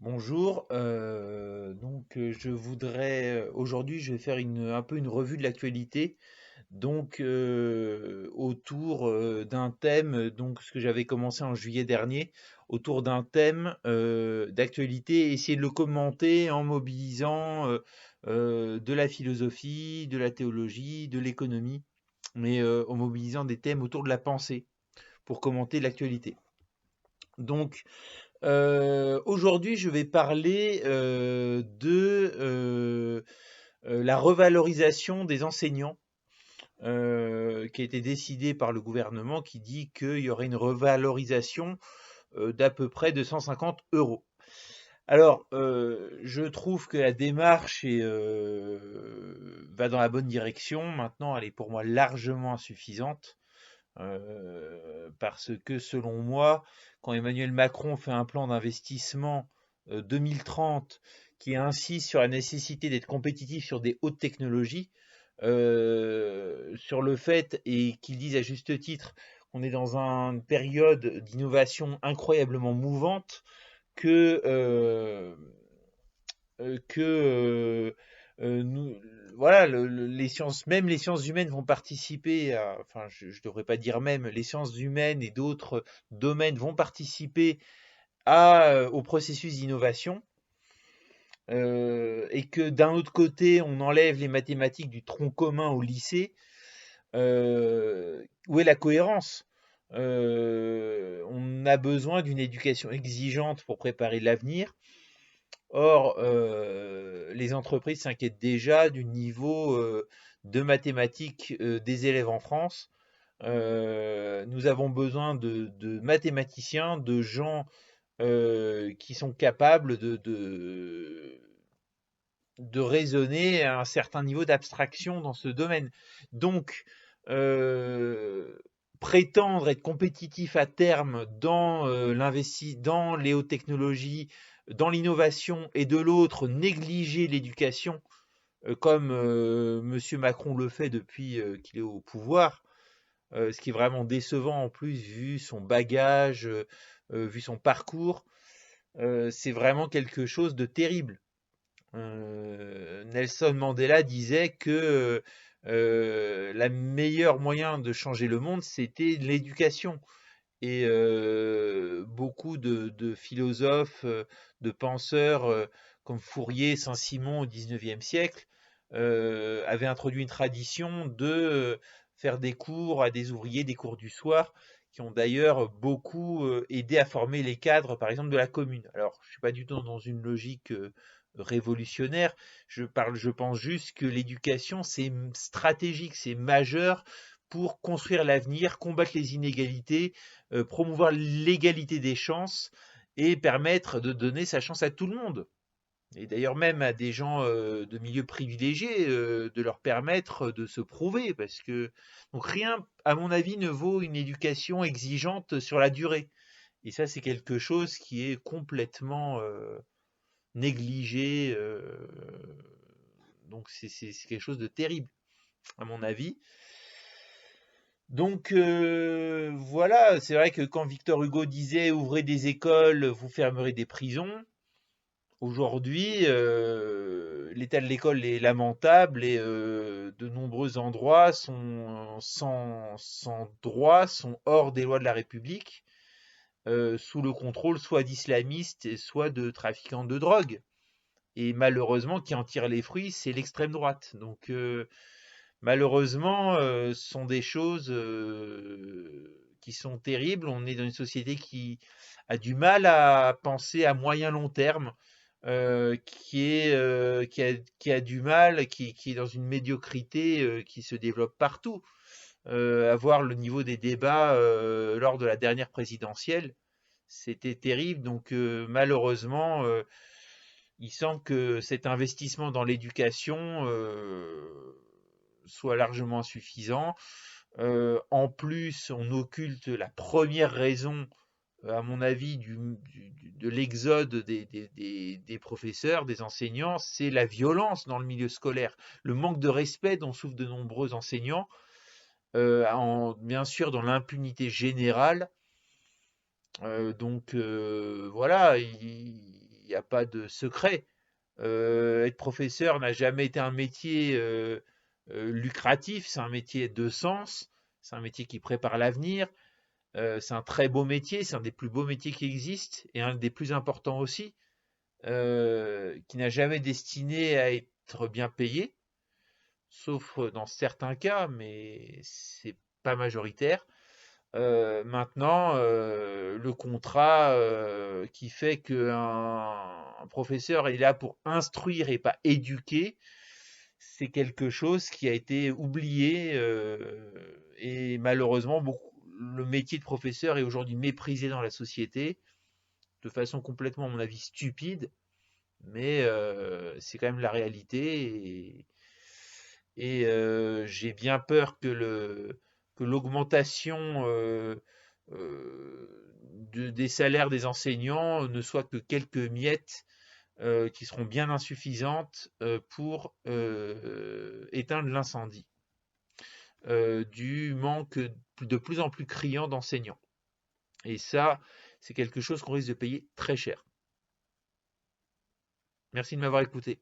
Bonjour, je voudrais aujourd'hui je vais faire un peu une revue de l'actualité autour d'un thème ce que j'avais commencé en juillet dernier autour d'un thème d'actualité, essayer de le commenter en mobilisant de la philosophie, de la théologie, de l'économie, mais en mobilisant des thèmes autour de la pensée pour commenter l'actualité. Donc Aujourd'hui, je vais parler de la revalorisation des enseignants qui a été décidée par le gouvernement qui dit qu'il y aurait une revalorisation d'à peu près de 150 euros. Alors, je trouve que la démarche va dans la bonne direction. Maintenant, elle est pour moi largement insuffisante. Parce que selon moi, quand Emmanuel Macron fait un plan d'investissement 2030 qui insiste sur la nécessité d'être compétitif sur des hautes technologies, sur le fait, et qu'il dise à juste titre qu'on est dans une période d'innovation incroyablement mouvante, que, euh, nous, voilà, les sciences, même les sciences humaines vont participer enfin, je ne devrais pas dire même, les sciences humaines et d'autres domaines vont participer au processus d'innovation, et que d'un autre côté, on enlève les mathématiques du tronc commun au lycée. Où est la cohérence? On a besoin d'une éducation exigeante pour préparer l'avenir. Or, les entreprises s'inquiètent déjà du niveau de mathématiques des élèves en France. Nous avons besoin de mathématiciens, de gens qui sont capables de raisonner à un certain niveau d'abstraction dans ce domaine. Donc, euh, prétendre être compétitif à terme dans les hautes technologies, dans l'innovation, et de l'autre négliger l'éducation, comme Monsieur Macron le fait depuis qu'il est au pouvoir, ce qui est vraiment décevant en plus vu son bagage, vu son parcours, c'est vraiment quelque chose de terrible. Nelson Mandela disait que la meilleure moyen de changer le monde, c'était l'éducation. Et beaucoup de philosophes, de penseurs comme Fourier, Saint-Simon au XIXe siècle avaient introduit une tradition de faire des cours à des ouvriers, des cours du soir, qui ont d'ailleurs beaucoup aidé à former les cadres, par exemple, de la commune. Alors, je ne suis pas du tout dans une logique révolutionnaire. Je pense juste que l'éducation, c'est stratégique, c'est majeur pour construire l'avenir, combattre les inégalités, promouvoir l'égalité des chances et permettre de donner sa chance à tout le monde. Et d'ailleurs même à des gens de milieux privilégiés, de leur permettre de se prouver, parce que donc rien, à mon avis, ne vaut une éducation exigeante sur la durée. Et ça, c'est quelque chose qui est complètement négligé. Donc c'est quelque chose de terrible, à mon avis. Donc voilà, c'est vrai que quand Victor Hugo disait ouvrez des écoles, vous fermerez des prisons, aujourd'hui l'état de l'école est lamentable et de nombreux endroits sont sans droit, sont hors des lois de la République, sous le contrôle soit d'islamistes, soit de trafiquants de drogue. Et malheureusement, qui en tire les fruits, c'est l'extrême droite. Donc malheureusement, ce sont des choses qui sont terribles. On est dans une société qui a du mal à penser à moyen long terme, qui a du mal, qui est dans une médiocrité qui se développe partout. À voir le niveau des débats lors de la dernière présidentielle, c'était terrible. Donc malheureusement, il semble que cet investissement dans l'éducation soit largement insuffisant. En plus, on occulte la première raison, à mon avis, de l'exode des professeurs, des enseignants, c'est la violence dans le milieu scolaire, le manque de respect dont souffrent de nombreux enseignants, bien sûr dans l'impunité générale. Voilà, n'y a pas de secret. Être professeur n'a jamais été un métier lucratif, c'est un métier de sens, c'est un métier qui prépare l'avenir, c'est un très beau métier, c'est un des plus beaux métiers qui existent et un des plus importants aussi, qui n'a jamais destiné à être bien payé, sauf dans certains cas, mais c'est pas majoritaire. Maintenant, le contrat qui fait qu'un professeur est là pour instruire et pas éduquer, c'est quelque chose qui a été oublié et malheureusement, le métier de professeur est aujourd'hui méprisé dans la société de façon complètement, à mon avis, stupide, mais c'est quand même la réalité et j'ai bien peur que l'augmentation des salaires des enseignants ne soit que quelques miettes qui seront bien insuffisantes pour éteindre l'incendie du manque de plus en plus criant d'enseignants. Et ça, c'est quelque chose qu'on risque de payer très cher. Merci de m'avoir écouté.